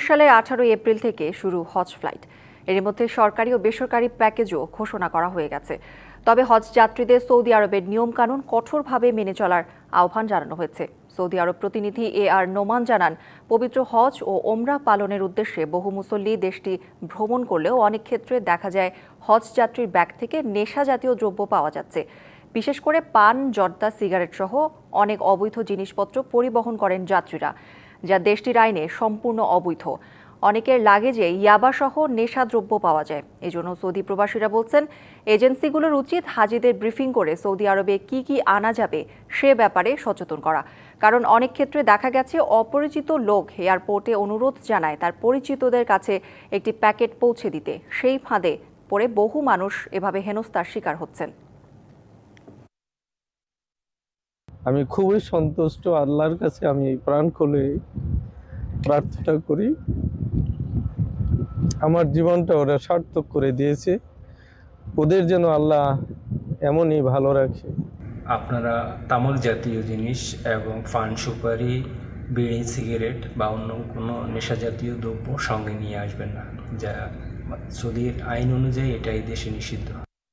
সালের 18 এপ্রিল থেকে শুরু হজ ফ্লাইট। এর মধ্যে সরকারি ও বেসরকারি প্যাকেজও ঘোষণা করা হয়ে গেছে। তবে হজ যাত্রীদের সৌদি আরবের নিয়মকানুন কঠোরভাবে মেনে চলার আহ্বান জানানো হয়েছে। সৌদি আরব প্রতিনিধি AR নোমান জানান, পবিত্র হজ ও ওমরাহ পালনের উদ্দেশ্যে বহু মুসল্লি দেশটি ভ্রমণ করলেও অনেক ক্ষেত্রে দেখা যায় হজ যাত্রীর ব্যাগ থেকে নেশা জাতীয় দ্রব্য পাওয়া যাচ্ছে। বিশেষ করে পান, জর্দা, সিগারেট সহ অনেক অবৈধ জিনিসপত্র পরিবহন করেন যাত্রীরা, যা দেশটির আইনে সম্পূর্ণ অবৈধ। অনেকের লাগেজে ইয়াবাসহ নেশাদ্রব্য পাওয়া যায়। এজন্য সৌদি প্রবাসীরা বলছেন, এজেন্সিগুলোর উচিত হাজিদের ব্রিফিং করে সৌদি আরবে কি কি আনা যাবে সে ব্যাপারে সচেতন করা। কারণ অনেক ক্ষেত্রে দেখা গেছে অপরিচিত লোক এয়ারপোর্টে অনুরোধ জানায় তার পরিচিতদের কাছে একটি প্যাকেট পৌঁছে দিতে। সেই ফাঁদে পড়ে বহু মানুষ এভাবে হেনস্থার শিকার হচ্ছেন। আমি খুবই সন্তুষ্ট, আল্লাহর কাছে আমি প্রাণ খুলে প্রার্থনা করি। আমার জীবনটা ওরা সার্থক করে দিয়েছে, ওদের যেন আল্লাহ এমনই ভালো রাখে। আপনারা তামাক জাতীয় জিনিস এবং পান, সুপারি, বিড়ি, সিগারেট বা অন্য কোনো নেশা জাতীয় দ্রব্য সঙ্গে নিয়ে আসবেন না, যা সৌদির আইন অনুযায়ী এটাই দেশে নিষিদ্ধ।